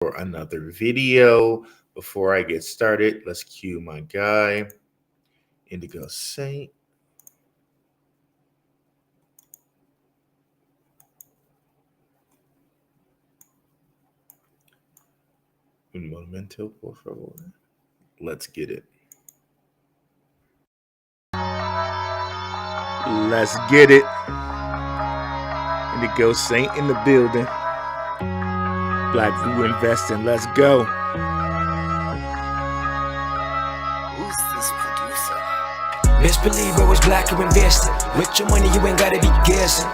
another video. Before I get started, let's cue my guy, Indigo Saint. Un momento, por favor. Let's get it. Let's get it. Indigo Saint in the building. Black View Investing. Let's go. Who's this producer? Best believe I was black or invested. With your money, you ain't gotta be guessing.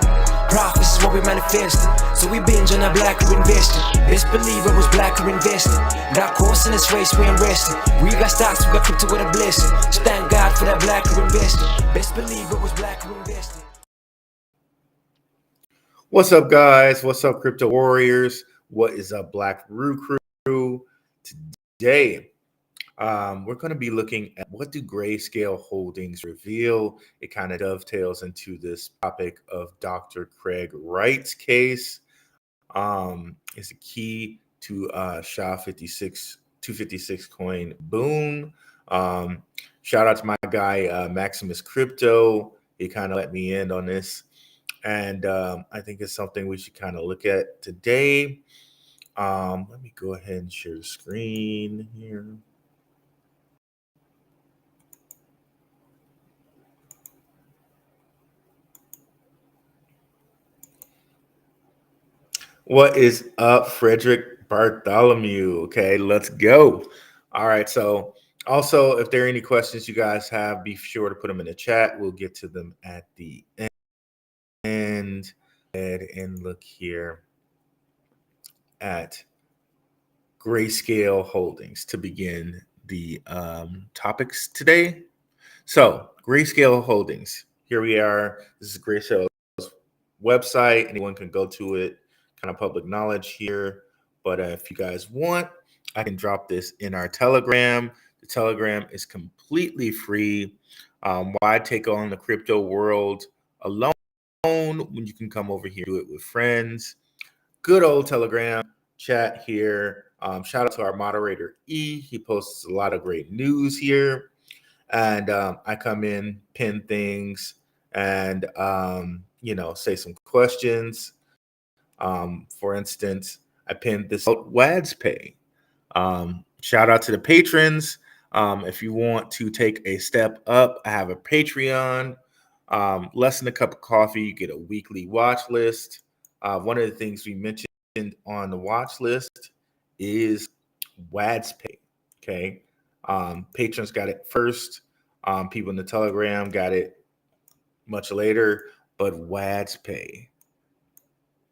Profits is what we manifested. So we binge on that black or invested. Best believe I was black or invested. Got course in this race, we ain't resting. We got stocks, we got crypto with a blessing. So thank God for that black or invested. Best believe I was black or invested. What's up, guys? What's up, crypto warriors? What is up, Black Roo crew? Today, we're going to be looking at what do grayscale holdings reveal. It kind of dovetails into this topic of Dr. Craig Wright's case. It's a key to SHA256 coin boon. Shout out to my guy Maximus Crypto. He kind of let me in on this. And I think it's something we should kind of look at today. Let me go ahead and share the screen here. What is up, Frederick Bartholomew? Okay, let's go. All right, so also, if there are any questions you guys have, be sure to put them in the chat. We'll get to them at the end. And look here at grayscale holdings to begin the topics today. So grayscale holdings, here we are. This is grayscale's website. Anyone can go to it, kind of public knowledge here. But if you guys want, I can drop this in our Telegram. The Telegram is completely free. Why take on the crypto world alone when you can come over here and do it with friends? Good old Telegram chat here. Shout out to our moderator E. He posts a lot of great news here, and I come in, pin things, and say some questions. For instance, I pinned this out WadsPay. Shout out to the patrons. If you want to take a step up, I have a Patreon. Less than a cup of coffee, you get a weekly watch list. One of the things we mentioned on the watch list is WadsPay. Okay. Patrons got it first. People in the Telegram got it much later, but WadsPay.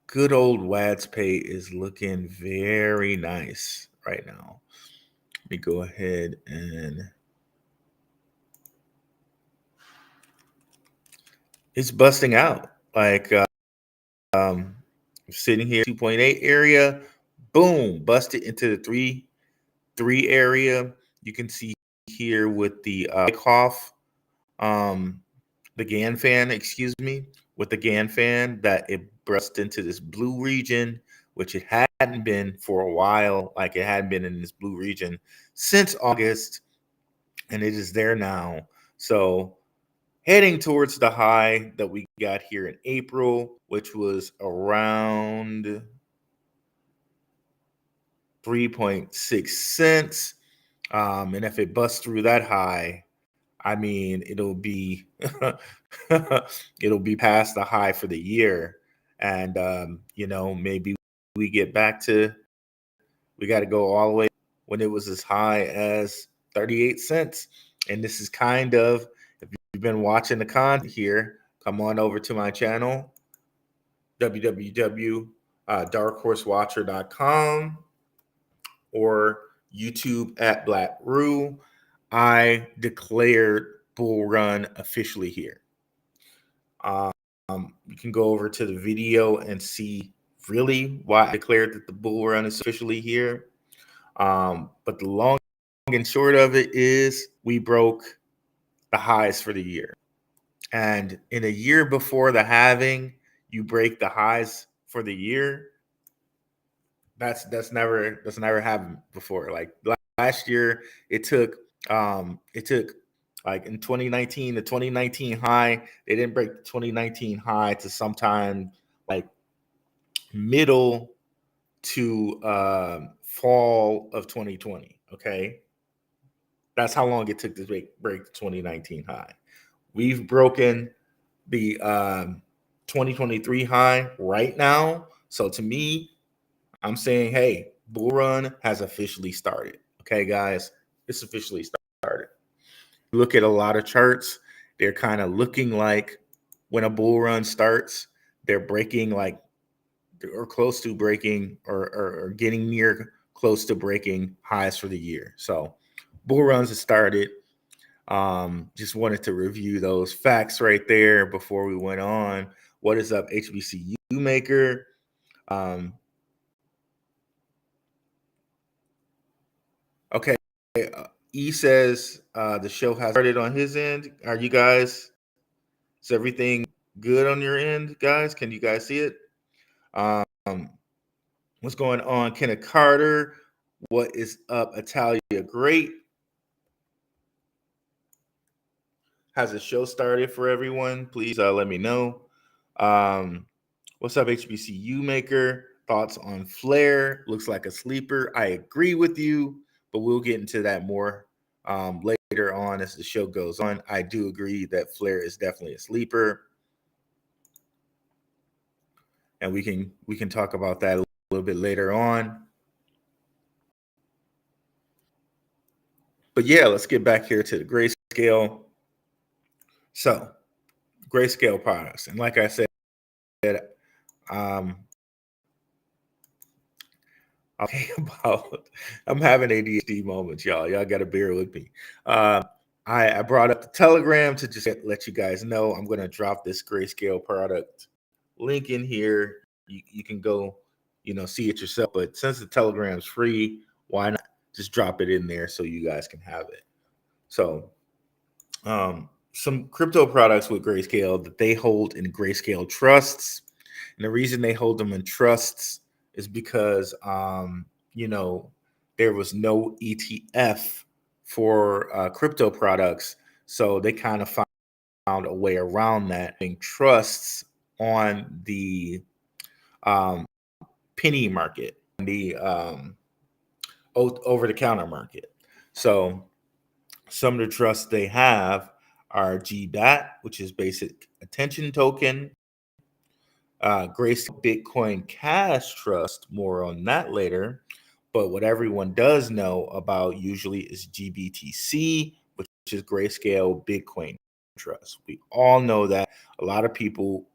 Good old WadsPay is looking very nice right now. Let me go ahead and it's busting out. Like sitting here 2.8 area, boom, busted into the 3 area. You can see here with the cough, the GAN fan, with the GAN fan, that it burst into this blue region, which it hadn't been for a while. Like it hadn't been in this blue region since August, and it is there now. So heading towards the high that we got here in April, which was around 3.6 cents. And if it busts through that high, I mean, it'll be it'll be past the high for the year. And maybe we get back to, we got to go all the way when it was as high as 38 cents. And this is kind of, if you've been watching the content here, come on over to my channel, www.darkhorsewatcher.com or YouTube at Black Roo. I declared bull run officially here. You can go over to the video and see really why I declared that the bull run is officially here. But the long and short of it is we broke the highs for the year. And in a year before the halving, you break the highs for the year. That's never happened before. Like last year, it took like in 2019 the 2019 high. They didn't break the 2019 high to sometime like middle to fall of 2020. Okay, that's how long it took to break the 2019 high. We've broken the 2023 high right now. So to me, I'm saying, hey, bull run has officially started. Okay, guys, it's officially started. Look at a lot of charts. They're kind of looking like when a bull run starts, they're breaking like or close to breaking or getting near close to breaking highs for the year. So bull runs have started. Just wanted to review those facts right there before we went on. What is up, HBCU maker? Okay. E says the show has started on his end. Are you guys? Is everything good on your end, guys? Can you guys see it? Um, what's going on, Kenneth Carter? What is up, Italia? Great. Has the show started for everyone? Please let me know. What's up, HBCU maker? Thoughts on Flair? Looks like a sleeper. I agree with you, but we'll get into that more later on as the show goes on. I do agree that Flair is definitely a sleeper, and we can talk about that a little bit later on. But yeah, let's get back here to the grayscale. So, grayscale products, and like I said, okay, I'm having ADHD moments, y'all. Y'all got to bear with me. I brought up the Telegram to just let you guys know I'm going to drop this grayscale product link in here. You can go, see it yourself. But since the Telegram's free, why not just drop it in there so you guys can have it? So, some crypto products with grayscale that they hold in grayscale trusts, and the reason they hold them in trusts is because there was no ETF for crypto products, so they kind of found a way around that, being trusts on the penny market, the over-the-counter market. So some of the trusts they have are GBAT, which is Basic Attention Token, Grace Bitcoin Cash Trust, more on that later. But what everyone does know about usually is GBTC, which is Grayscale Bitcoin Trust. We all know that. A lot of people,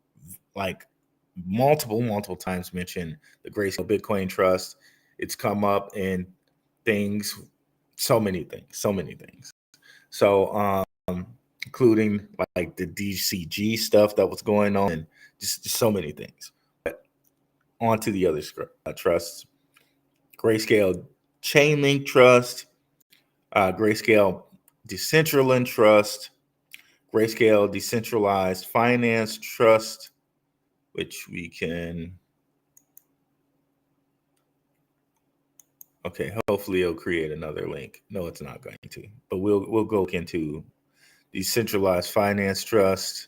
like multiple times, mention the Grayscale Bitcoin Trust. It's come up in things, so many things. So, including like the DCG stuff that was going on, and just so many things. But on to the other trusts. Grayscale Chainlink Trust, Grayscale Decentraland Trust, Grayscale Decentralized Finance Trust, which we can. Okay, hopefully it'll create another link. No, it's not going to, but we'll go into Decentralized Finance Trust,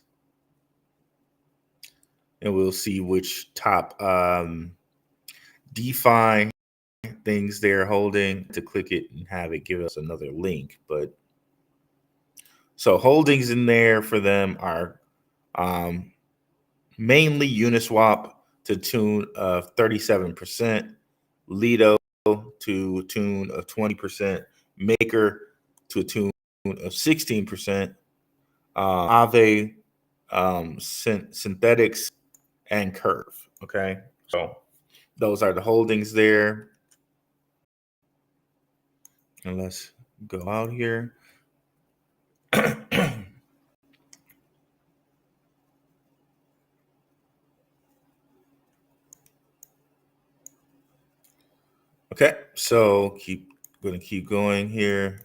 and we'll see which top DeFi things they're holding. To click it and have it give us another link. But so holdings in there for them are mainly Uniswap to tune of 37%, Lido to a tune of 20%, Maker to a tune of 16%, Aave, Synthetics, and Curve. Okay, so those are the holdings there. And let's go out here. Okay, so gonna keep going here.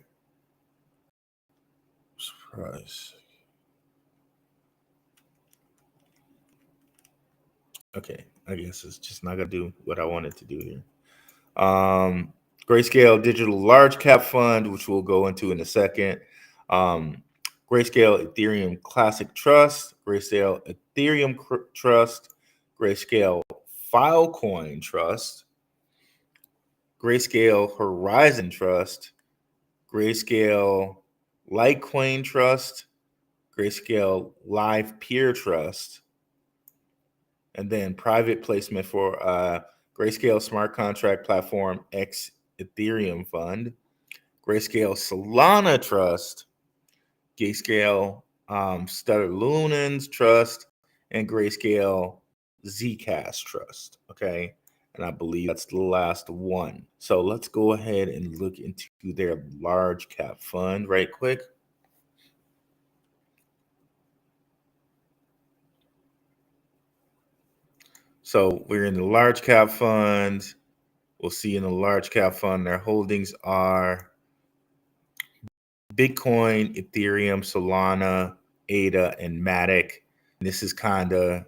Surprise. Okay, I guess it's just not gonna do what I wanted to do here. Grayscale Digital Large Cap Fund, which we'll go into in a second. Grayscale Ethereum Classic Trust, Grayscale Ethereum Trust, Grayscale Filecoin Trust, Grayscale Horizon Trust, Grayscale Litecoin Trust, Grayscale Live Peer Trust, and then private placement for Grayscale Smart Contract Platform X Ethereum Fund, Grayscale Solana Trust, Grayscale Stutter Lunans Trust, and Grayscale Zcash Trust. Okay. And I believe that's the last one. So let's go ahead and look into their large cap fund right quick. So we're in the large cap fund. We'll see in the large cap fund, their holdings are Bitcoin, Ethereum, Solana, ADA, and Matic. And this is kind of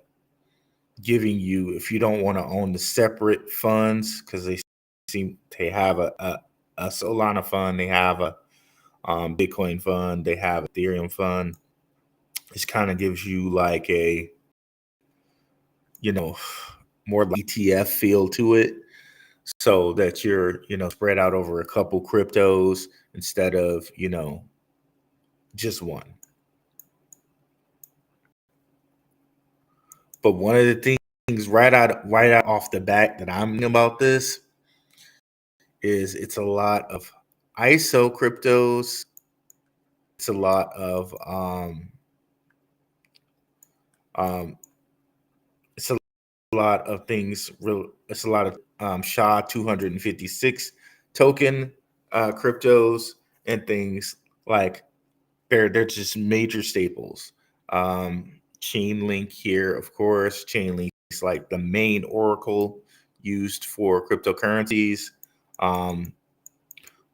giving you, if you don't want to own the separate funds, because they have a Solana fund, they have a Bitcoin fund, they have Ethereum fund. This kind of gives you like a, more like ETF feel to it, so that you're, spread out over a couple cryptos instead of, just one. But one of the things right out off the bat that I'm thinking about this is it's a lot of ISO cryptos. It's a lot of it's a lot of things. It's a lot of SHA256 token cryptos and things like they're just major staples. Chainlink here, of course. Chainlink is like the main oracle used for cryptocurrencies. But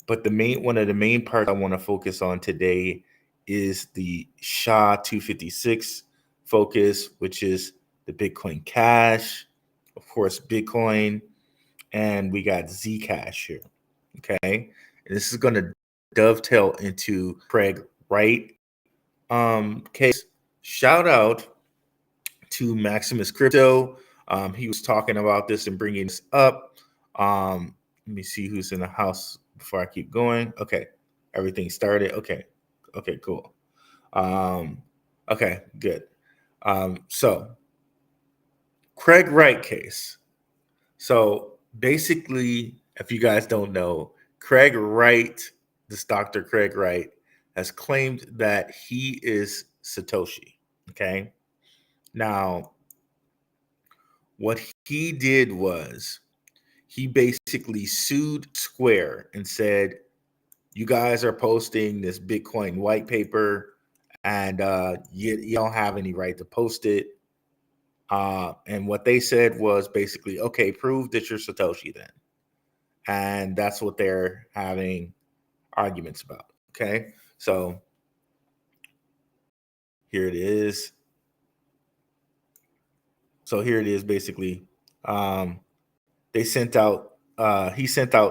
one of the main parts I want to focus on today is the SHA256 focus, which is the Bitcoin Cash, of course, Bitcoin, and we got Zcash here. Okay, and this is going to dovetail into Craig Wright case. Shout out to Maximus Crypto. He was talking about this and bringing this up. Let me see who's in the house before I keep going. Okay, everything started. Okay, cool. Okay, good. So Craig Wright case. So basically, if you guys don't know, Craig Wright, this Dr. Craig Wright, has claimed that he is Satoshi. Okay. Now, what he did was he basically sued Square and said, you guys are posting this Bitcoin white paper and you don't have any right to post it. And what they said was basically, okay, prove that you're Satoshi then. And that's what they're having arguments about. Okay. So here it is. So here it is basically. He sent out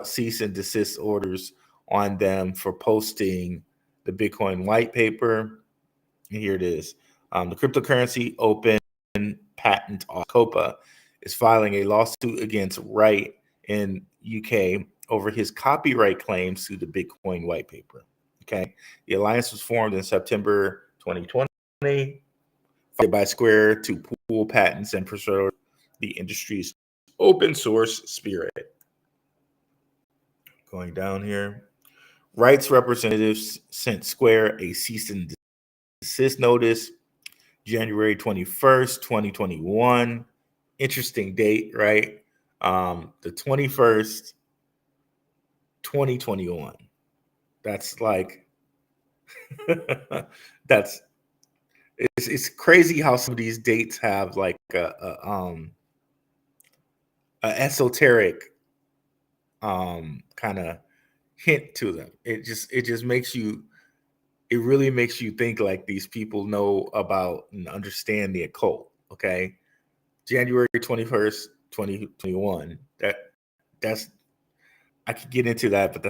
cease and desist orders on them for posting the Bitcoin white paper. And here it is. The cryptocurrency open patent office, COPA, is filing a lawsuit against Wright in UK over his copyright claims to the Bitcoin white paper. Okay. The alliance was formed in September 2020 by Square to pool patents and preserve the industry's open source spirit. Going down here. Wright's representatives sent Square a cease and desist notice January 21st, 2021. Interesting date, right? The 21st, 2021. That's like, it's crazy how some of these dates have like a esoteric kind of hint to them. It just makes you, it really makes you think like these people know about and understand the occult. Okay. January 21st, 2021. That's I could get into that, but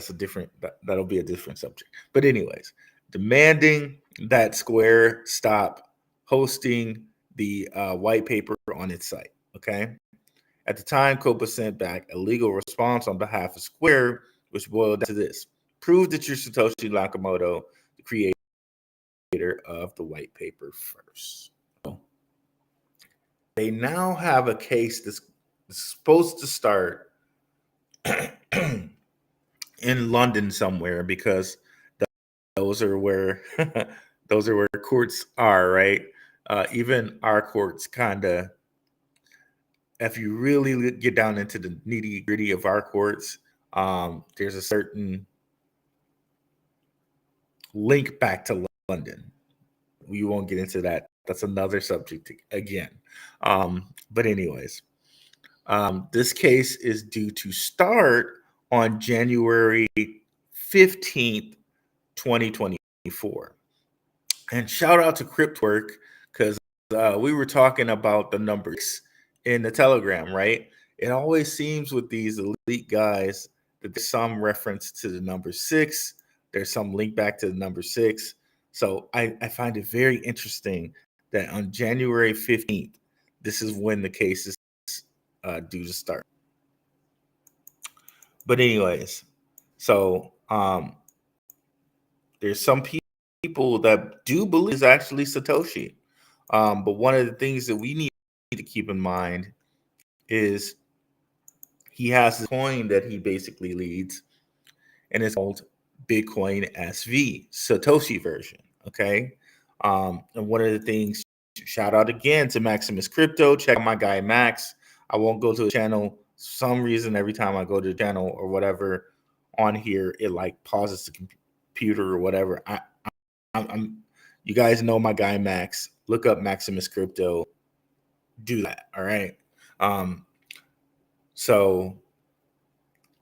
that'll be a different subject. But anyways, demanding that Square stop hosting the white paper on its site. Okay. At the time, Copa sent back a legal response on behalf of Square, which boiled down to this: prove that you're Satoshi Nakamoto, the creator of the white paper first. So they now have a case that's supposed to start in London somewhere, because those are where those are where courts are, right? Even our courts kind of, if you really get down into the nitty gritty of our courts, there's a certain link back to London. We won't get into that. That's another subject again. But anyways, this case is due to start on January 15th, 2024. And shout out to Cryptwork, because we were talking about the numbers in the Telegram, right? It always seems with these elite guys that there's some reference to the number 6. There's some link back to the number 6. So I find it very interesting that on January 15th, this is when the case is due to start. But anyways, so there's some people that do believe is actually Satoshi. But one of the things that we need to keep in mind is he has this coin that he basically leads, and it's called Bitcoin SV, Satoshi version. Okay. And one of the things, shout out again to Maximus Crypto. Check out my guy Max. I won't go to the channel. Some reason every time I go to the channel or whatever on here, it like pauses the computer or whatever. I'm you guys know my guy Max. Look up Maximus Crypto. Do that. All right. So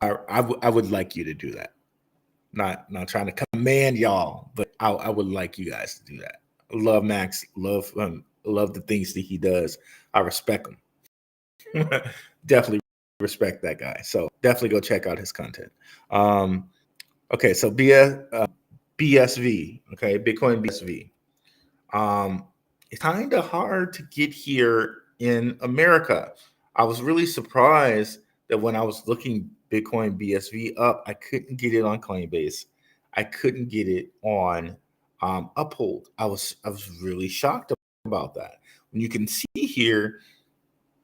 I would like you to do that. Not trying to command y'all, but I would like you guys to do that. I love Max. Love the things that he does. I respect him. Definitely respect that guy. So definitely go check out his content. Okay, so BSV. Okay, Bitcoin BSV. It's kind of hard to get here in America. I was really surprised that when I was looking Bitcoin BSV up, I couldn't get it on Coinbase. I couldn't get it on Uphold. I was really shocked about that. When you can see here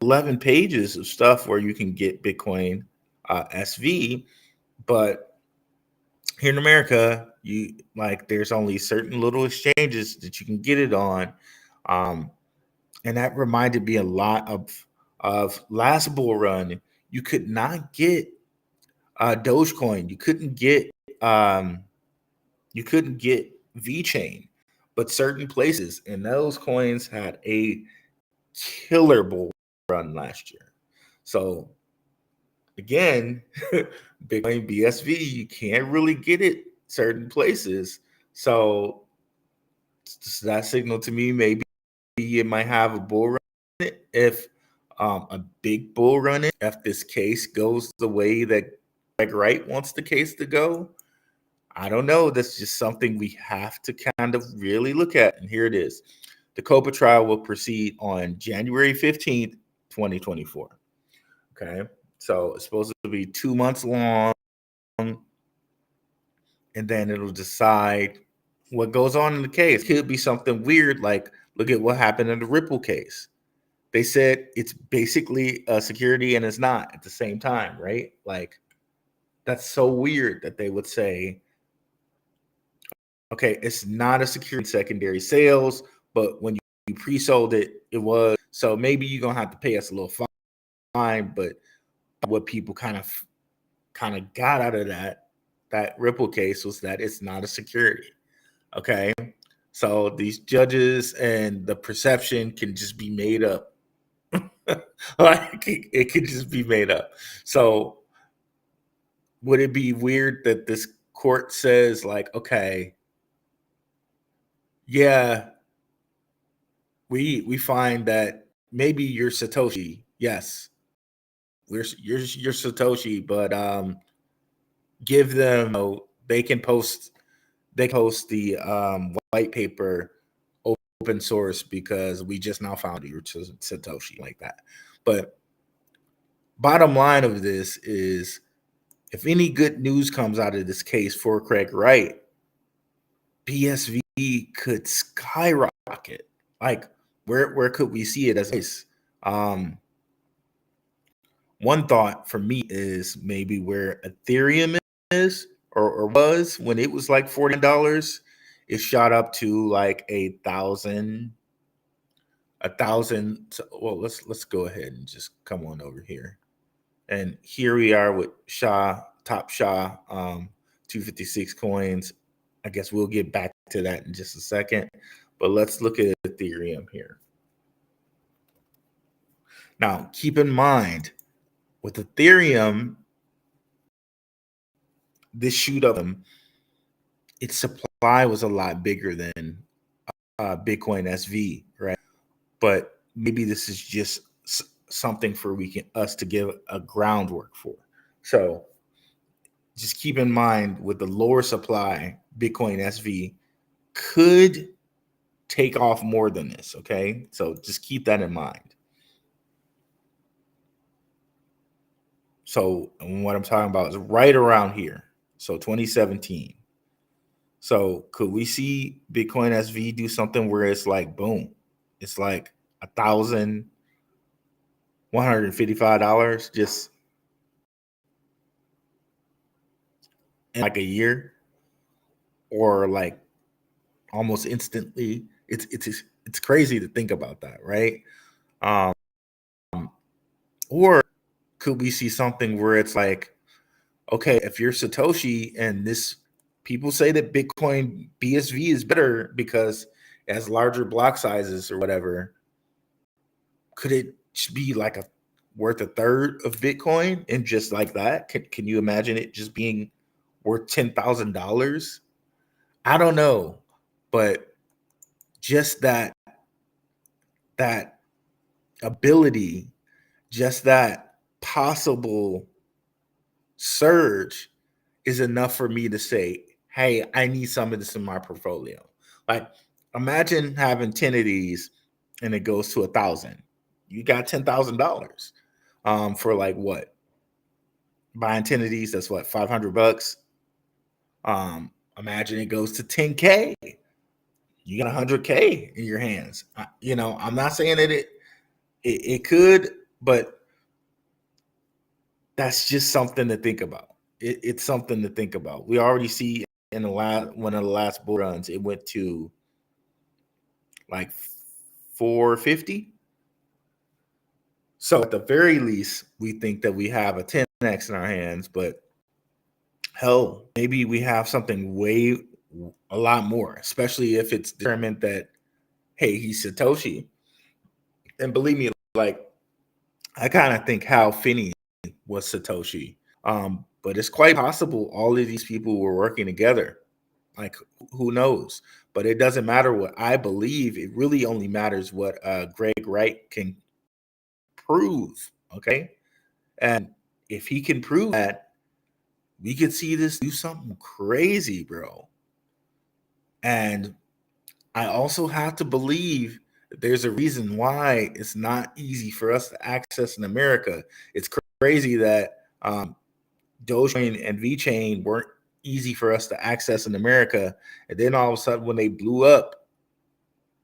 11 pages of stuff where you can get Bitcoin SV, but here in America, there's only certain little exchanges that you can get it on. And that reminded me a lot of last bull run. You could not get Dogecoin. You couldn't get VeChain, but certain places, and those coins had a killer bull run last year. So again, Bitcoin BSV, you can't really get it certain places. So that signal to me, maybe it might have a bull run in it. If a big bull run in, if this case goes the way that Craig Wright wants the case to go, I don't know. That's just something we have to kind of really look at. And here it is. The COPA trial will proceed on January 15th, 2024. Okay. So it's supposed to be 2 months long. And then it'll decide what goes on in the case. It could be something weird, like look at what happened in the Ripple case. They said it's basically a security and it's not at the same time, right? Like, that's so weird that they would say, okay, it's not a security secondary sales, but when you pre-sold it, it was. So maybe you're gonna have to pay us a little fine. But what people kind of got out of that Ripple case was that it's not a security. Okay, so these judges and the perception can just be made up. Like it could just be made up. So would it be weird that this court says like, okay, yeah, we find that maybe you're Satoshi. Yes, you're Satoshi, but give them, they can post the white paper open source because we just now found your Satoshi like that. But bottom line of this is, if any good news comes out of this case for Craig Wright, BSV could skyrocket. Like, where could we see it as this? One thought for me is maybe where Ethereum is or was when it was like $40. It shot up to like 1,000. Well, let's go ahead and just come on over here. And here we are with top SHA 256 coins. I guess we'll get back to that in just a second. But let's look at Ethereum here. Now, keep in mind, with Ethereum, this shoot up, its supply was a lot bigger than Bitcoin SV, right? But maybe this is just something for us to give a groundwork for. So just keep in mind, with the lower supply, Bitcoin SV could take off more than this, okay? So just keep that in mind. So what I'm talking about is right around here. So 2017. So could we see Bitcoin SV do something where it's like, boom, it's like $1,155 just in like a year, or like almost instantly? It's crazy to think about that, right? Or could we see something where it's like, okay, if you're Satoshi and this, people say that Bitcoin BSV is better because it has larger block sizes or whatever, could it be like worth a third of Bitcoin? And just like that, can you imagine it just being worth $10,000? I don't know, but just that ability, just that possible surge is enough for me to say, hey, I need some of this in my portfolio. Like, imagine having 10 of these and it goes to 1,000. You got $10,000 for like what? Buying 10 of these, that's what, $500. Imagine it goes to 10K. You got 100K in your hands. I'm not saying that it could, but that's just something to think about. It's something to think about. We already see in one of the last bull runs, it went to like 450. So at the very least, we think that we have a 10x in our hands, but hell, maybe we have something a lot more, especially if it's determined that, hey, he's Satoshi. And believe me, like, I kind of think Hal Finney was Satoshi. But it's quite possible all of these people were working together. Like, who knows? But it doesn't matter what I believe. It really only matters what Craig Wright can prove, okay? And if he can prove that, we could see this do something crazy, bro. And I also have to believe that there's a reason why it's not easy for us to access in America. It's crazy that Dogecoin and VeChain weren't easy for us to access in America, and then all of a sudden, when they blew up,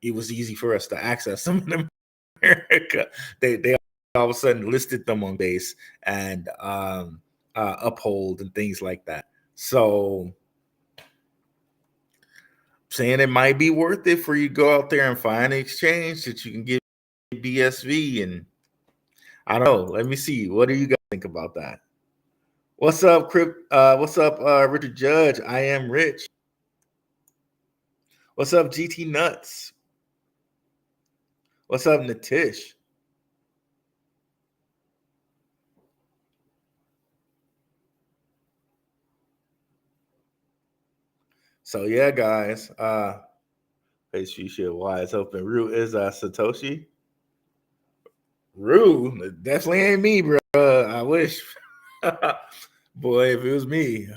it was easy for us to access them in America. They all of a sudden listed them on base and Uphold and things like that. So, saying it might be worth it for you to go out there and find an exchange that you can get BSV, and I don't know. Let me see. What do you guys think about that? What's up, what's up, Richard Judge? I am Rich. What's up, GT Nuts? What's up, Natish? So yeah, guys. Pastry shit wise open. Rue is Satoshi. Rue, definitely ain't me, bro. I wish. Boy, if it was me,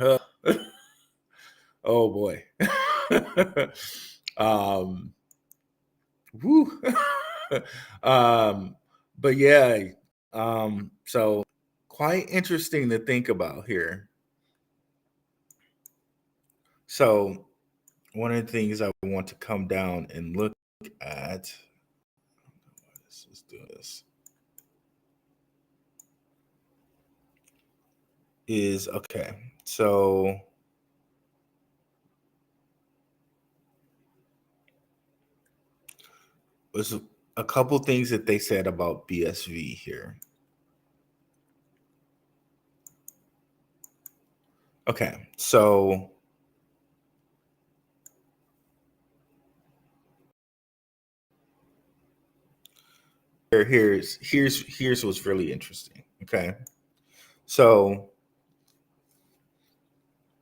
oh boy. um, woo. um, but yeah, so quite interesting to think about here. So one of the things I want to come down and look at, let's do this, is okay. So there's a couple things that they said about BSV here. Okay, so here's what's really interesting. Okay, so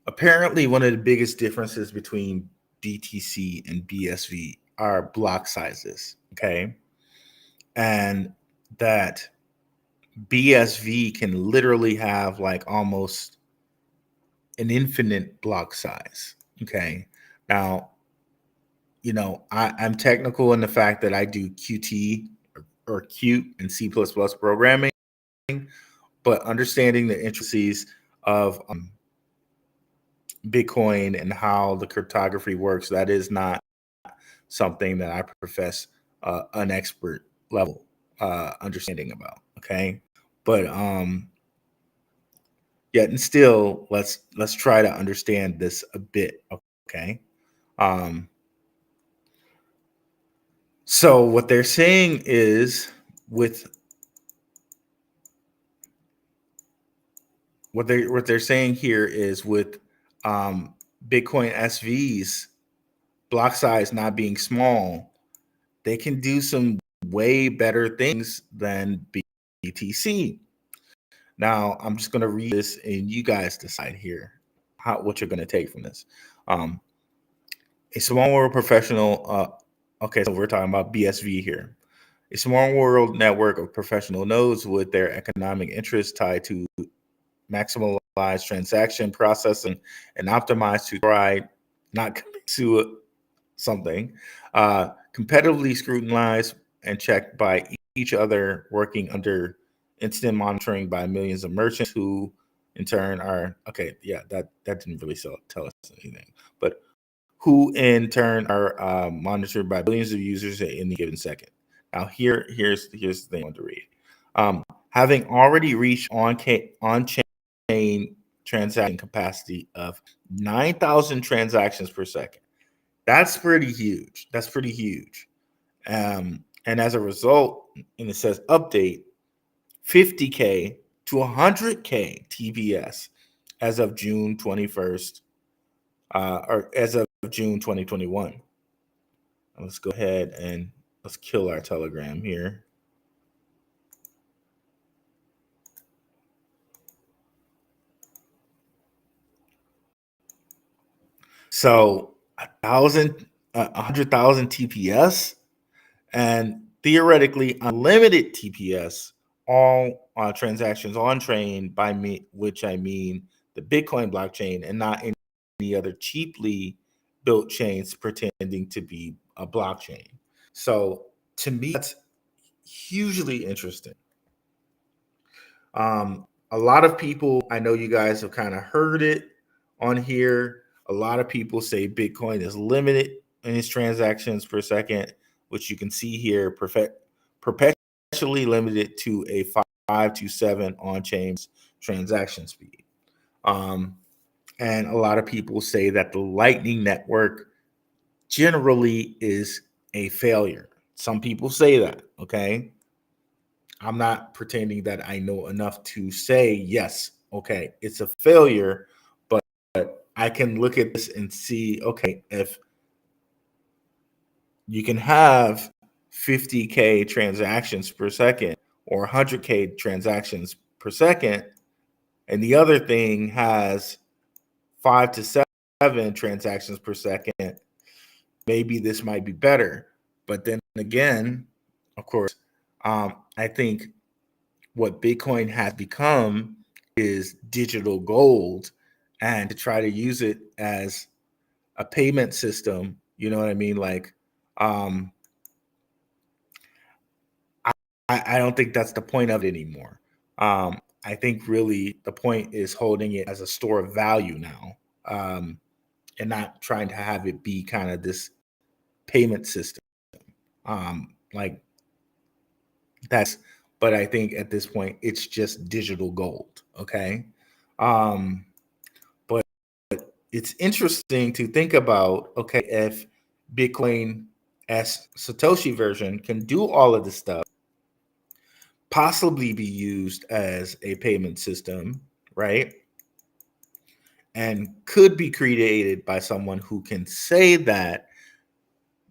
apparently one of the biggest differences between BTC and BSV are block sizes. Okay, and that BSV can literally have like almost an infinite block size. Okay, now I'm technical in the fact that I do Qt or Qt and C++ programming, but understanding the intricacies of Bitcoin and how the cryptography works, that is not something that I profess an expert level understanding about. Okay, but yet and still, let's try to understand this a bit. Okay, so what they're saying is with what they're saying here is with Bitcoin SVs block size not being small, they can do some way better things than BTC. Now I'm just going to read this and you guys decide here what you're going to take from this. A small world professional. Okay, so we're talking about BSV here. A small world network of professional nodes with their economic interests tied to maximize transaction processing and optimize to try not to something, competitively scrutinized and checked by each other, working under instant monitoring by millions of merchants who in turn are okay. Yeah, that didn't really tell us anything, but who in turn are monitored by billions of users at any given second. Now here's the thing I want to read. Having already reached on-chain transaction capacity of 9,000 transactions per second. That's pretty huge. And as a result, and it says update 50K to 100K TPS as of June 21st, or as of June 2021. Let's go ahead and let's kill our Telegram here. So 100,000 TPS and theoretically unlimited TPS, all transactions on chain by me, which I mean the Bitcoin blockchain and not any other cheaply built chains pretending to be a blockchain. So to me, that's hugely interesting. A lot of people, I know you guys have kind of heard it on here. A lot of people say Bitcoin is limited in its transactions per second, which you can see here, perpetually limited to a 5 to 7 on-chain transaction speed. And a lot of people say that the Lightning Network generally is a failure. Some people say that, okay? I'm not pretending that I know enough to say, yes, okay, it's a failure, but I can look at this and see, okay, if you can have 50K transactions per second or 100K transactions per second, and the other thing has 5 to 7 transactions per second, maybe this might be better. But then again, of course, I think what Bitcoin has become is digital gold and to try to use it as a payment system, you know what I mean? Like, I don't think that's the point of it anymore. I think really the point is holding it as a store of value now, and not trying to have it be kind of this payment system. Like that's, but I think at this point it's just digital gold. Okay. Um, but it's interesting to think about, okay, if Bitcoin as Satoshi version can do all of this stuff, possibly be used as a payment system, right? And could be created by someone who can say that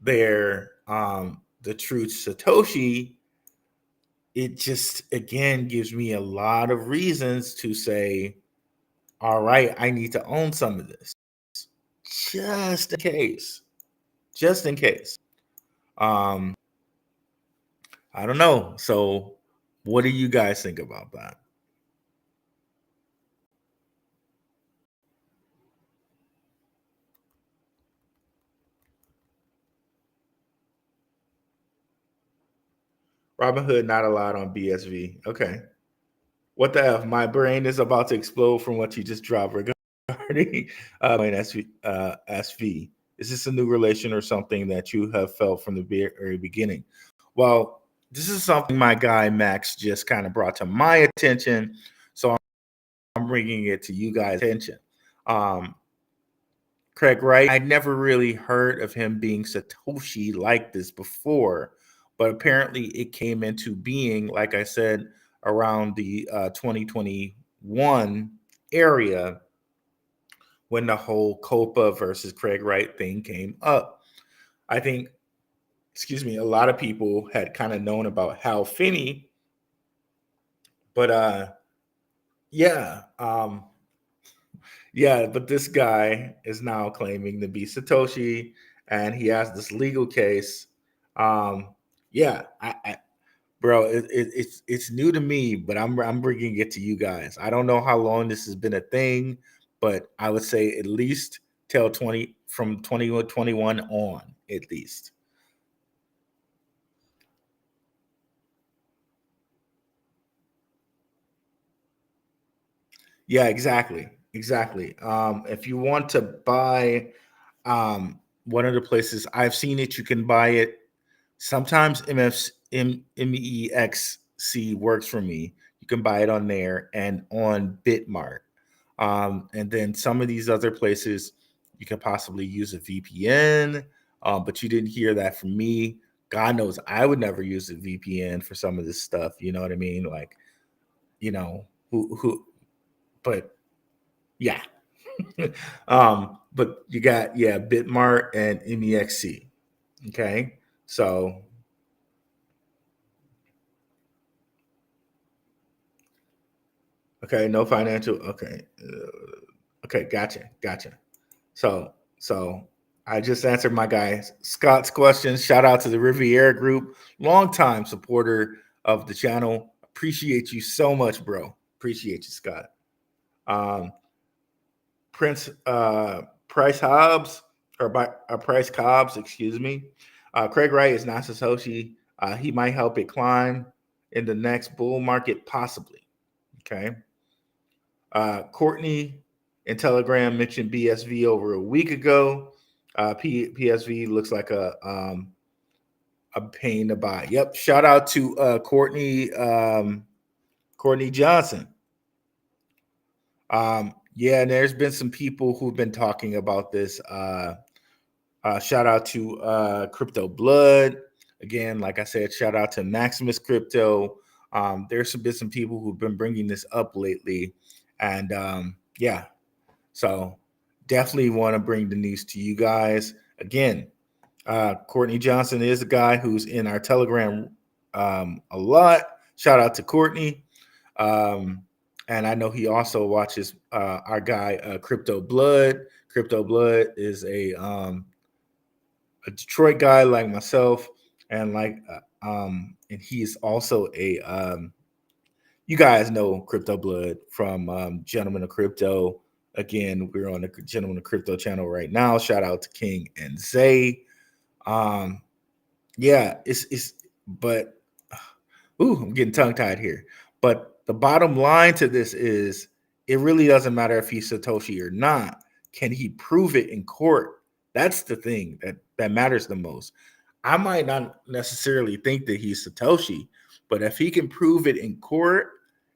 they're the true Satoshi. It just again gives me a lot of reasons to say, all right, I need to own some of this just in case. Just in case. I don't know. So what do you guys think about that? Robinhood not allowed on BSV. Okay. What the F? My brain is about to explode from what you just dropped regarding SV. Is this a new relation or something that you have felt from the very beginning? Well, this is something my guy Max just kind of brought to my attention. So I'm bringing it to you guys' attention. Craig Wright, I never really heard of him being Satoshi like this before, but apparently it came into being, like I said, around the 2021 area when the whole Copa versus Craig Wright thing came up. I think, a lot of people had kind of known about Hal Finney, but yeah, yeah, but this guy is now claiming to be Satoshi, and he has this legal case. Yeah, bro, it's new to me, but I'm bringing it to you guys. I don't know how long this has been a thing, but I would say at least till 2021 on, at least. Yeah, exactly. Exactly. If you want to buy one of the places I've seen it, you can buy it. Sometimes MEXC works for me. You can buy it on there and on Bitmart. And then some of these other places, you can possibly use a VPN, but you didn't hear that from me. God knows I would never use a VPN for some of this stuff. You know what I mean? Like, who, but yeah. But you got, yeah, Bitmart and MEXC. Okay. So, okay, no financial. Okay. Okay, gotcha. So I just answered my guy Scott's question. Shout out to the Riviera Group, longtime supporter of the channel. Appreciate you so much, bro. Appreciate you, Scott. Um, Prince Price Hobbs or by Price Cobbs, excuse me. Craig Wright is not Satoshi. He might help it climb in the next bull market, possibly. Okay. Courtney in Telegram mentioned BSV over a week ago. PSV looks like a pain to buy. Yep. Shout out to Courtney Johnson. Yeah, and there's been some people who've been talking about this. Shout out to Crypto Blood. Again, like I said, shout out to Maximus Crypto. There's been some people who've been bringing this up lately. And yeah, so definitely want to bring the news to you guys. Again, Courtney Johnson is a guy who's in our Telegram a lot. Shout out to Courtney. And I know he also watches our guy Crypto Blood. Crypto Blood is a Detroit guy like myself, and and he's also a You guys know Crypto Blood from Gentlemen of Crypto. Again, we're on the Gentlemen of Crypto channel right now. Shout out to King and Zay. Yeah, but I'm getting tongue tied here. But the bottom line to this is it really doesn't matter if he's Satoshi or not. Can he prove it in court? That's the thing that matters the most. I might not necessarily think that he's Satoshi, but if he can prove it in court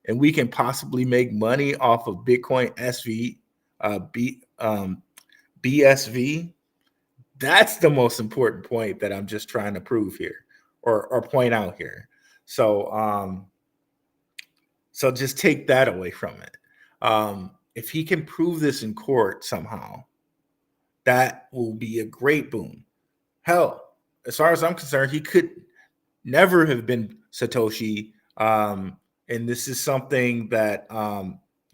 and we can possibly make money off of Bitcoin BSV, that's the most important point that I'm just trying to prove here or point out here. So so just take that away from it. If he can prove this in court somehow, that will be a great boon. Hell, as far as I'm concerned, he could never have been Satoshi. And this is something that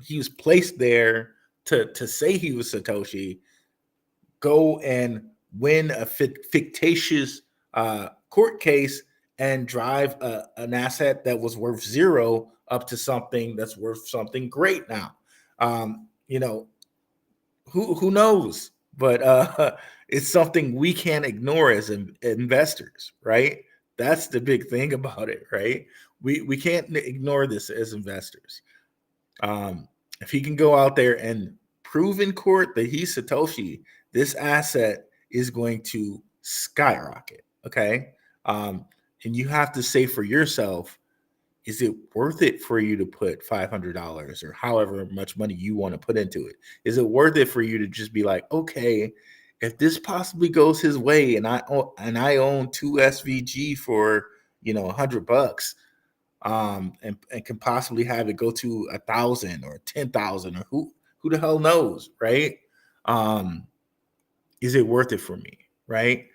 he was placed there to say he was Satoshi. Go and win a fictitious court case and drive an asset that was worth zero up to something that's worth something great now. You know, who knows? But it's something we can't ignore as investors, right? That's the big thing about it, right? We can't ignore this as investors. If he can go out there and prove in court that he's Satoshi, this asset is going to skyrocket. Okay. And you have to say for yourself, is it worth it for you to put $500 or however much money you want to put into it? Is it worth it for you to just be like, okay, if this possibly goes his way and I own 2 SVG for $100, and can possibly have it go to 1,000 or 10,000 or who the hell knows, right? Is it worth it for me, right?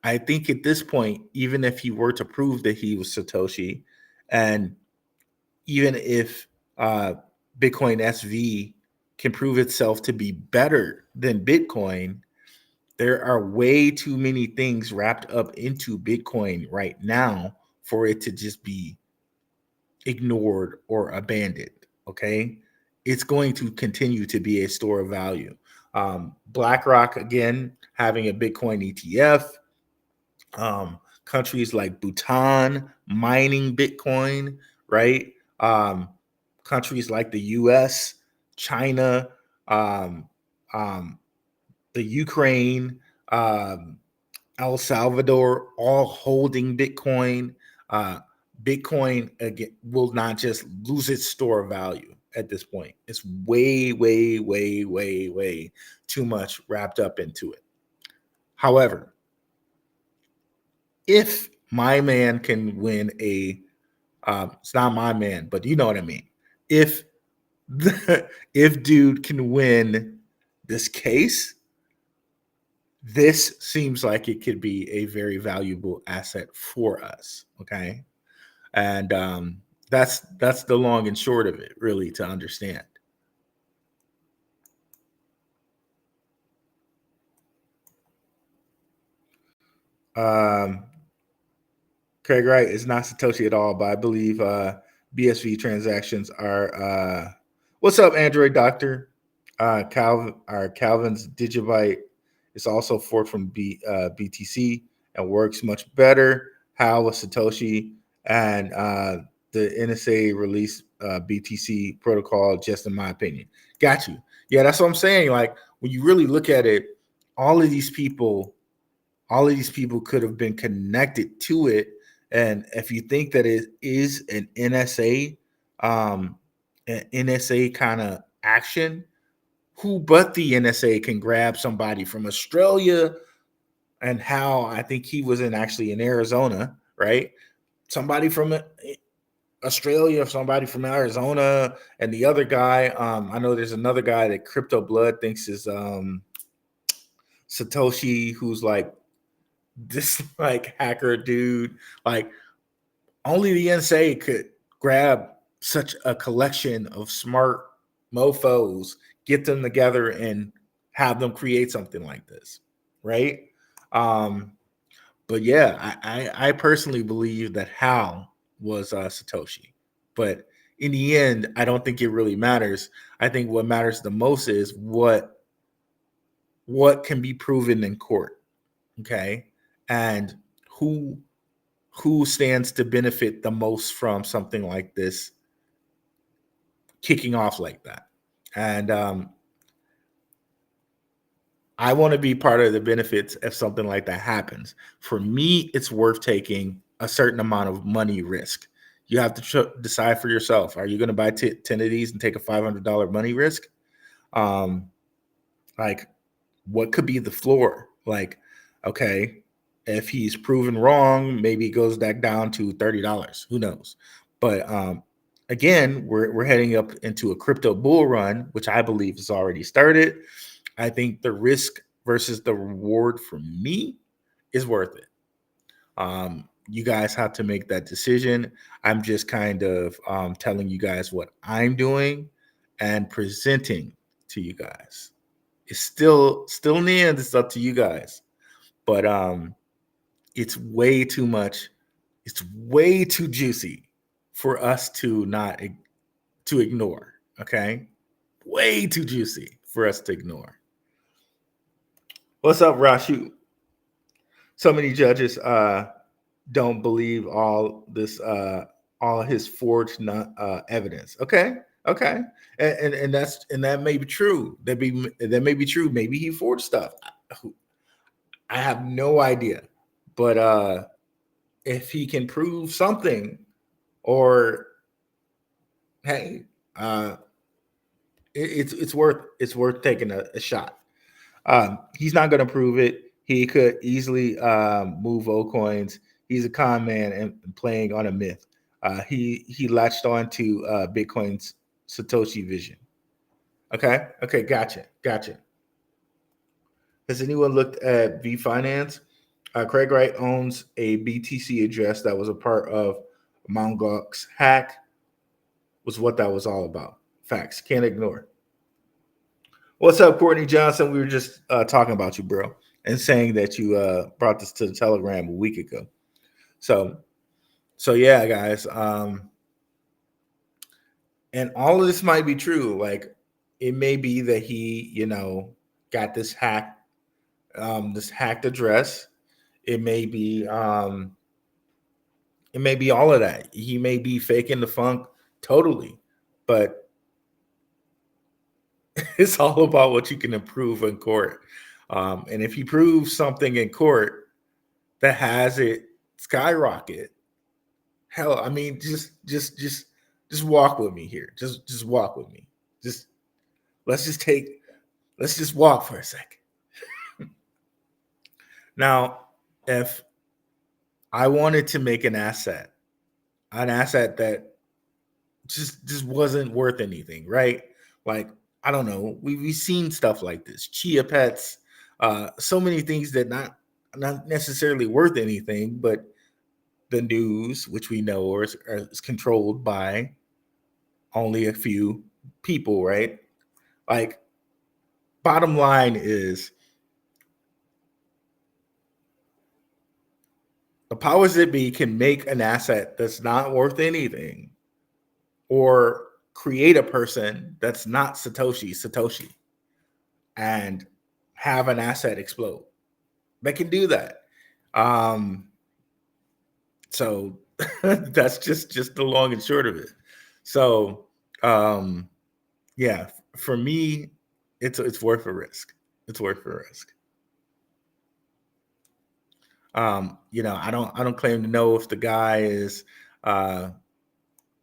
I think at this point, even if he were to prove that he was Satoshi, and even if Bitcoin SV can prove itself to be better than Bitcoin, there are way too many things wrapped up into Bitcoin right now for it to just be ignored or abandoned. Okay. It's going to continue to be a store of value. BlackRock, again, having a Bitcoin ETF. Countries like Bhutan mining Bitcoin, right? Countries like the US, China, the Ukraine, El Salvador, all holding Bitcoin. Bitcoin again will not just lose its store of value at this point. It's way, way, way, way, way too much wrapped up into it. However, if my man can win it's not my man, but you know what I mean. If dude can win this case, this seems like it could be a very valuable asset for us. Okay. And that's the long and short of it, really, to understand. Craig Wright is not Satoshi at all, but I believe BSV transactions are. What's up, Android Doctor? Calvin's Digibyte is also forked from BTC and works much better. How was Satoshi and the NSA released BTC protocol, just in my opinion. Got you. Yeah, that's what I'm saying. Like, when you really look at it, all of these people could have been connected to it. And if you think that it is an NSA kind of action, who but the NSA can grab somebody from Australia? And how I think he was actually in Arizona, right? Somebody from Australia, somebody from Arizona, and the other guy, I know there's another guy that Crypto Blood thinks is Satoshi, who's like this like hacker dude. Like, only the NSA could grab such a collection of smart mofos, get them together, and have them create something like this, right? But yeah, I personally believe that Hal was Satoshi, but in the end, I don't think it really matters. I think what matters the most is what can be proven in court. Okay. And who stands to benefit the most from something like this kicking off like that. And I want to be part of the benefits if something like that happens. For me, it's worth taking a certain amount of money risk. You have to decide for yourself. Are you going to buy 10 of these and take a $500 money risk? Like, what could be the floor? Like, okay, if he's proven wrong, maybe it goes back down to $30. Who knows? But again, we're heading up into a crypto bull run, which I believe has already started. I think the risk versus the reward for me is worth it. You guys have to make that decision. I'm just kind of telling you guys what I'm doing and presenting to you guys. It's still in the end, it's up to you guys. But it's way too much. It's way too juicy for us to ignore. Okay, way too juicy for us to ignore. What's up, Rashu? So many judges don't believe all his forged evidence. Okay, and that may be true. That may be true. Maybe he forged stuff. I have no idea. But if he can prove something, or hey, it's worth taking a shot. He's not going to prove it. He could easily move Ocoins. He's a con man and playing on a myth. He latched on to Bitcoin's Satoshi vision. Okay, gotcha. Has anyone looked at VFinance? Craig Wright owns a BTC address that was a part of Mt. Gox's hack. Was what that was all about. Facts. Can't ignore. What's up, Courtney Johnson? We were just talking about you, bro, and saying that you brought this to the Telegram a week ago. So yeah, guys. And all of this might be true. Like, it may be that he, got this hacked address. It may be all of that. He may be faking the funk totally, but it's all about what you can improve in court. And if he proves something in court that has it skyrocket, hell, I mean, just walk with me here. Just walk with me. Let's just walk for a second. Now, if I wanted to make an asset that just wasn't worth anything, right? Like, I don't know. We've seen stuff like this, chia pets, so many things that not necessarily worth anything, but the news, which we know is controlled by only a few people, right? Like, bottom line is, the powers that be can make an asset that's not worth anything, or create a person that's not Satoshi, and have an asset explode. They can do that. So that's just the long and short of it. So yeah, for me, it's worth a risk. It's worth a risk. I don't claim to know if the guy is a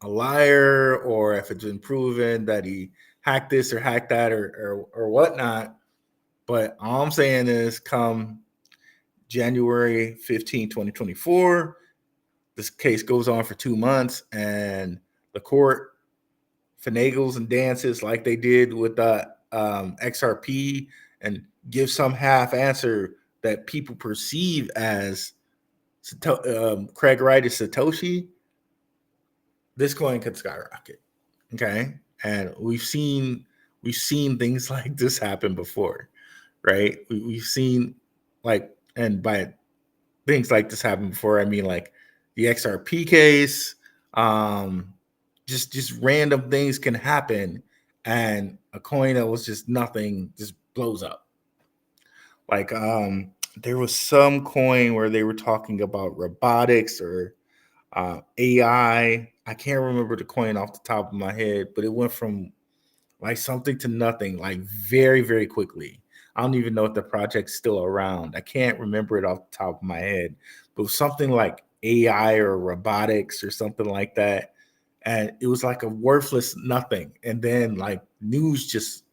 liar, or if it's been proven that he hacked this or hacked that or whatnot. But all I'm saying is, come January 15, 2024, this case goes on for 2 months, and the court finagles and dances like they did with the XRP, and gives some half answer that people perceive as Craig Wright is Satoshi. This coin could skyrocket. Okay, and we've seen things like this happen before, right? We've seen, like, and by things like this happen before, I mean like the XRP case, just random things can happen, and a coin that was just nothing just blows up. Like there was some coin where they were talking about robotics or AI. I can't remember the coin off the top of my head, but it went from like something to nothing, like very, very quickly. I don't even know if the project's still around. I can't remember it off the top of my head, but it was something like AI or robotics or something like that. And it was like a worthless nothing. And then like news just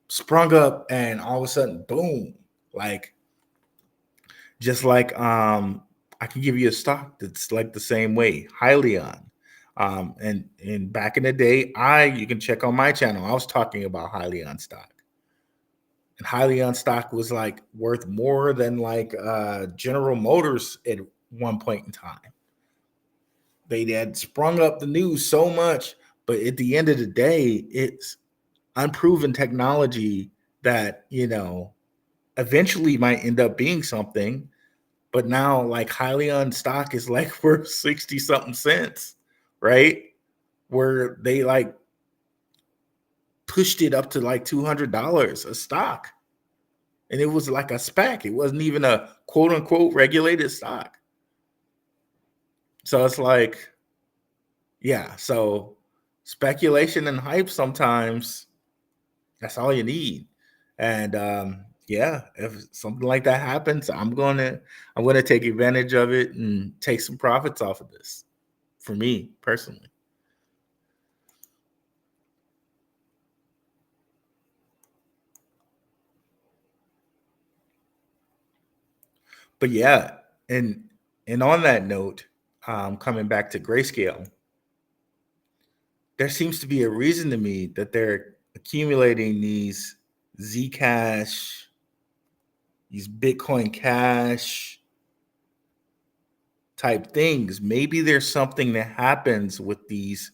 sprung up and all of a sudden, boom, like just like I can give you a stock that's like the same way, Hyliion. And back in the day, you can check on my channel. I was talking about Hyliion stock. And Hyliion stock was like worth more than like General Motors at one point in time. They had sprung up the news so much, but at the end of the day, it's unproven technology that, eventually might end up being something. But now, like Hyliion stock is like worth 60 something cents, right? Where they like pushed it up to like $200 a stock. And it was like a SPAC. It wasn't even a quote unquote regulated stock. So it's like, yeah. So speculation and hype sometimes, that's all you need. And yeah, if something like that happens, I'm gonna take advantage of it and take some profits off of this, for me personally. But yeah, and on that note, coming back to grayscale, there seems to be a reason to me that they're accumulating these Zcash, these Bitcoin Cash type things. Maybe there's something that happens with these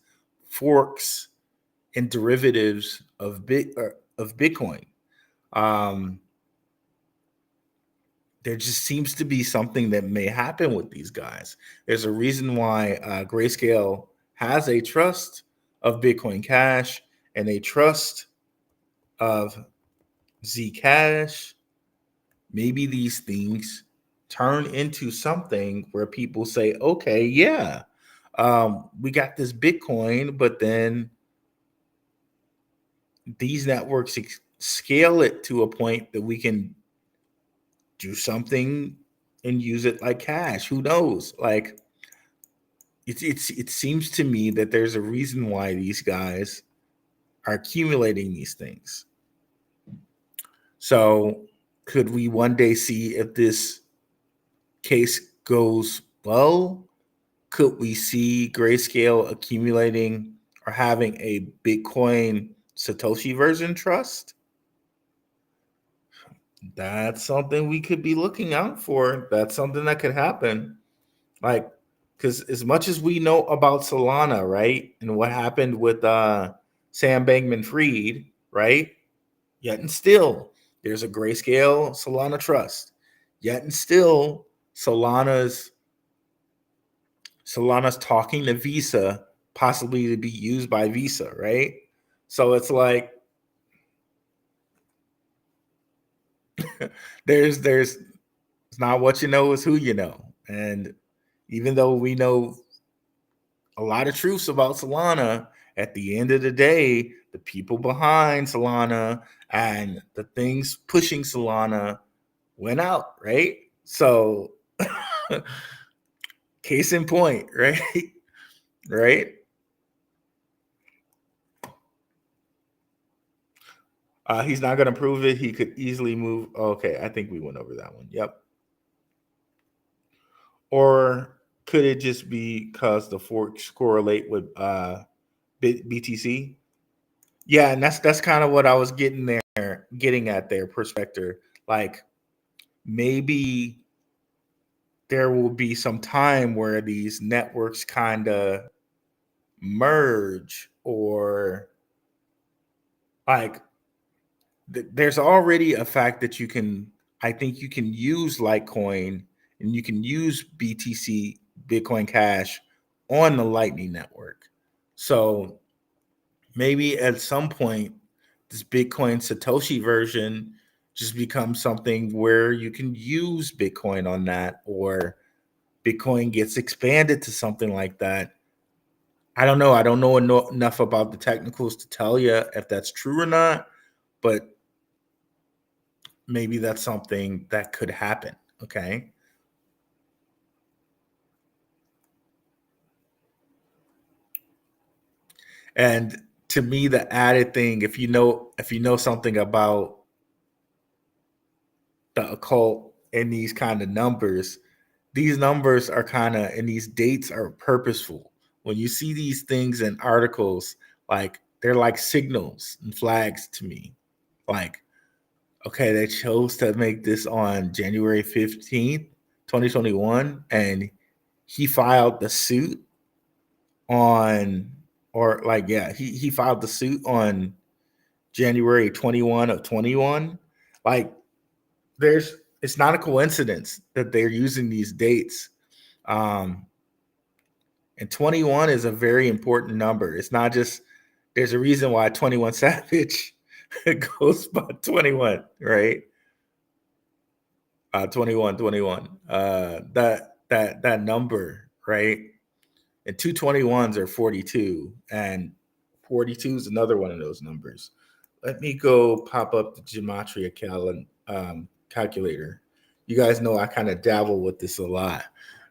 forks and derivatives of Bitcoin. Um, there just seems to be something that may happen with these guys. There's a reason why Grayscale has a trust of Bitcoin Cash and a trust of Zcash. Maybe these things turn into something where people say, okay, yeah, we got this Bitcoin, but then these networks scale it to a point that we can do something and use it like cash. Who knows? Like it seems to me that there's a reason why these guys are accumulating these things. So could we one day see if this case goes well? Could we see Grayscale accumulating or having a Bitcoin Satoshi version trust? That's something we could be looking out for. That's something that could happen. Like, because as much as we know about Solana, right, and what happened with Sam Bankman-Fried, right, yet and still, there's a Grayscale Solana trust. Yet and still, Solana's talking to Visa, possibly to be used by Visa, right? So it's like there's it's not what you know, it's who you know. And even though we know a lot of truths about Solana, at the end of the day, the people behind Solana and the things pushing Solana went out, right? So case in point, right? Right? He's not going to prove it. He could easily move. Okay, I think we went over that one. Yep. Or could it just be because the forks correlate with BTC? Yeah, and that's kind of what I was getting at there, perspective. Like maybe there will be some time where these networks kind of merge, or like there's already a fact that I think you can use Litecoin and you can use BTC, Bitcoin Cash, on the Lightning Network. So maybe at some point, this Bitcoin Satoshi version just becomes something where you can use Bitcoin on that, or Bitcoin gets expanded to something like that. I don't know. I don't know enough about the technicals to tell you if that's true or not, but maybe that's something that could happen. Okay. And to me, the added thing, if you know something about the occult and these kind of numbers, these numbers are kind of, and these dates are purposeful. When you see these things in articles, like they're like signals and flags to me. Like, okay, they chose to make this on January 15th, 2021, and he filed the suit on, or like, yeah, he filed the suit on January 21 of 21. Like, it's not a coincidence that they're using these dates. Um, and 21 is a very important number. It's not just, there's a reason why 21 Savage goes by 21, right? 21, 21. That number, right? And 221s are 42, and 42 is another one of those numbers. Let me go pop up the gematria calculator. You guys know I kind of dabble with this a lot.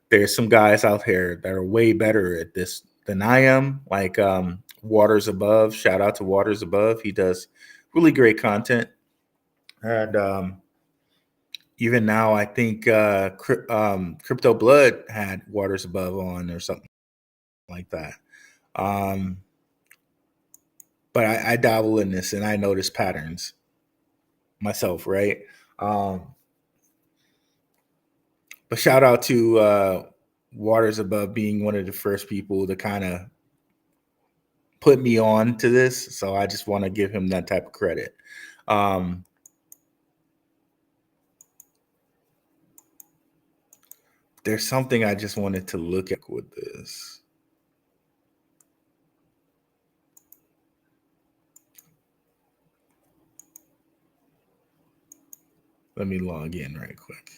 There's some guys out here that are way better at this than I am, like Waters Above. Shout out to Waters Above. He does really great content. And even now, I think Crypto Blood had Waters Above on or something like that. But I dabble in this and I notice patterns myself, right? But shout out to Waters Above being one of the first people to kind of put me on to this. So I just want to give him that type of credit. There's something I just wanted to look at with this. Let me log in right quick.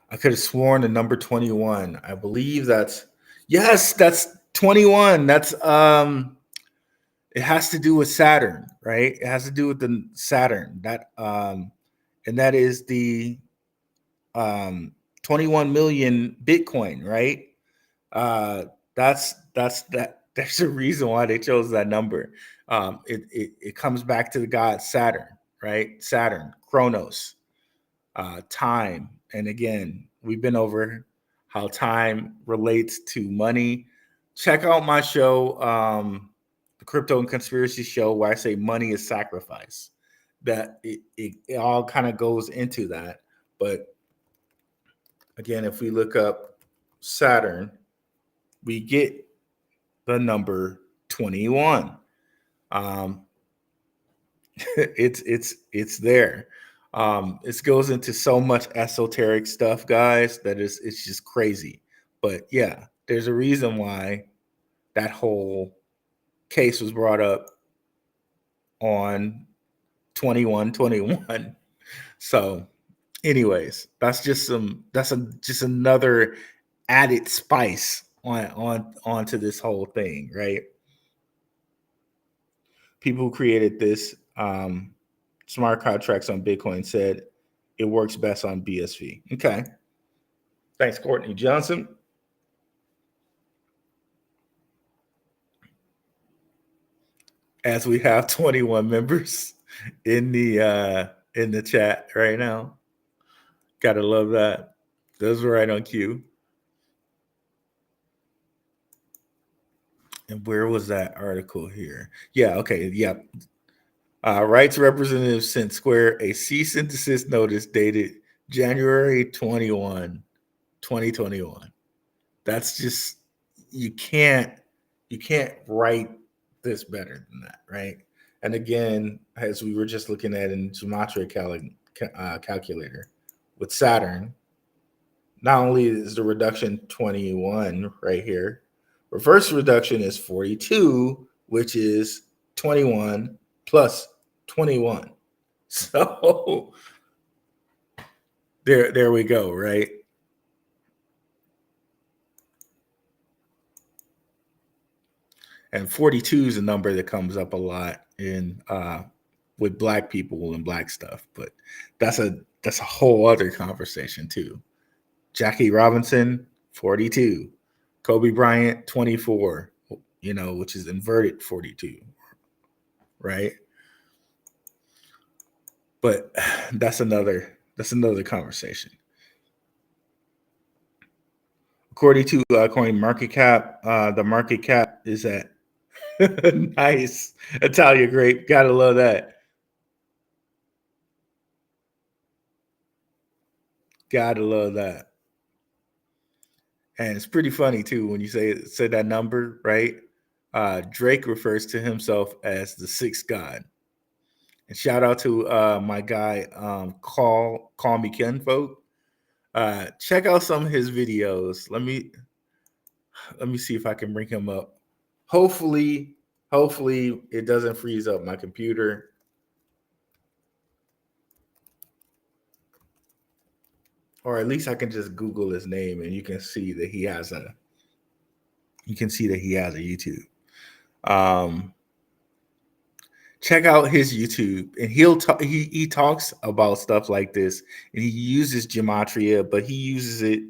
I could have sworn the number 21. I believe that's 21. That's it has to do with Saturn, right? It has to do with the Saturn. And that is the 21 million Bitcoin, right? That's that. There's a reason why they chose that number. It comes back to the god Saturn, right? Saturn, Chronos, time. And again, we've been over how time relates to money. Check out my show, the Crypto and Conspiracy Show, where I say money is sacrifice. That it all kind of goes into that. But again, if we look up Saturn, we get the number 21. It's there. It goes into so much esoteric stuff, guys, that it's just crazy. But yeah, there's a reason why that whole case was brought up on 2121. So anyways, that's just another added spice onto this whole thing, right? People who created this smart contracts on Bitcoin said it works best on BSV. Okay. Thanks, Courtney Johnson. As we have 21 members in the chat right now. Gotta love that. Those were right on cue. And where was that article here? Yeah, okay, yeah. Rights representative sent Square a cease and desist notice dated January 21, 2021. That's just, you can't write this better than that, right? And again, as we were just looking at in gematria calculator with Saturn, not only is the reduction 21 right here, reverse reduction is 42, which is 21 plus 21. So there we go, right? And 42 is a number that comes up a lot in with black people and black stuff, but that's a whole other conversation too. Jackie Robinson, 42. Kobe Bryant, 24, which is inverted 42, right? But that's another conversation. According to Coin Market Cap, the market cap is at nice Italia grape. Gotta love that. Gotta love that. And it's pretty funny too when you say that number, right? Drake refers to himself as the sixth god. And shout out to my guy, Call Me Kinfolk. Check out some of his videos. Let me see if I can bring him up. Hopefully it doesn't freeze up my computer. Or at least I can just Google his name and you can see that he has a YouTube. Check out his YouTube, and he talks about stuff like this, and he uses gematria, but he uses it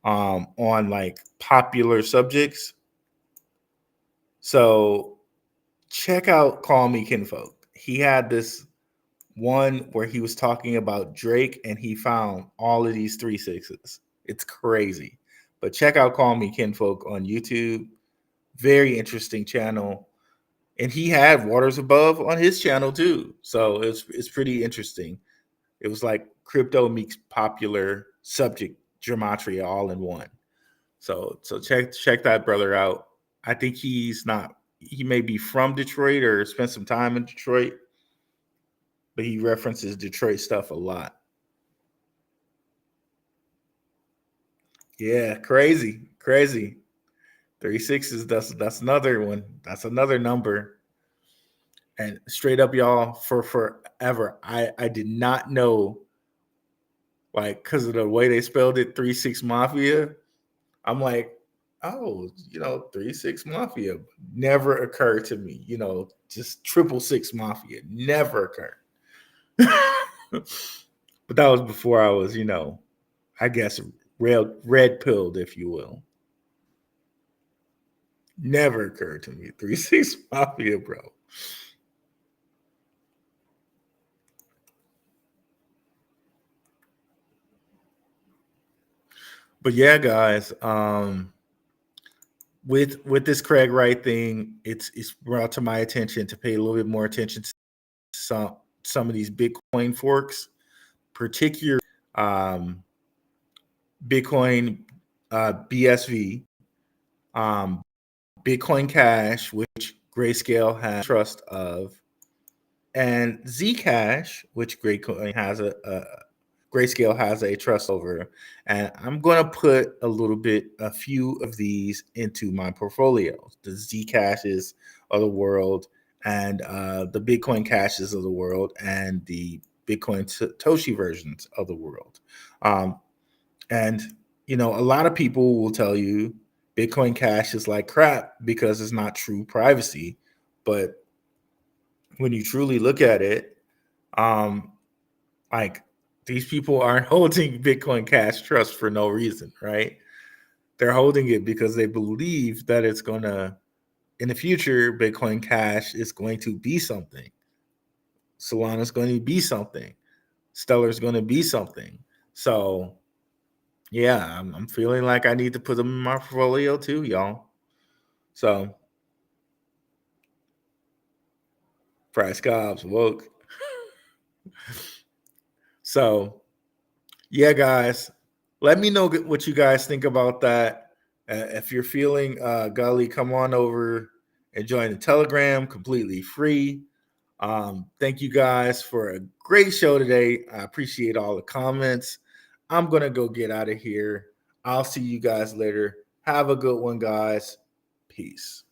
on like popular subjects. So check out Call Me Kinfolk. He had this one where he was talking about Drake, and he found all of these 3/6s. It's crazy. But check out Call Me Kinfolk on YouTube. Very interesting channel. And he had Waters Above on his channel too. So it's pretty interesting. It was like crypto meets popular subject gematria all in one. So check that brother out. I think he may be from Detroit or spent some time in Detroit, but he references Detroit stuff a lot. Yeah, crazy. 36s, that's another one. That's another number. And straight up, y'all, for forever, I did not know, like, because of the way they spelled it, 3-6 Mafia. I'm like, oh, 3-6 Mafia never occurred to me. Just 666 Mafia never occurred. But that was before I was, I guess red pilled, if you will. Never occurred to me. 3-6 Mafia, bro. But yeah, guys, with this Craig Wright thing, it's brought to my attention to pay a little bit more attention to some of these Bitcoin forks, particularly Bitcoin BSV, Bitcoin Cash, which Grayscale has trust of, and Zcash, which Grayscale has a trust over. And I'm going to put a few of these into my portfolios. The Zcashes of the world, and the Bitcoin Cashes of the world, and the Bitcoin Satoshi versions of the world. And, a lot of people will tell you Bitcoin Cash is like crap because it's not true privacy. But when you truly look at it, like, these people aren't holding Bitcoin Cash Trust for no reason, right? They're holding it because they believe that it's going to, in the future, Bitcoin Cash is going to be something. Solana's going to be something. Stellar's going to be something. So, yeah, I'm feeling like I need to put them in my portfolio too, y'all. So, price gobs woke. So, yeah, guys, let me know what you guys think about that. If you're feeling gully, come on over and join the Telegram, completely free. Thank you guys for a great show today. I appreciate all the comments. I'm going to go get out of here. I'll see you guys later. Have a good one, guys. Peace.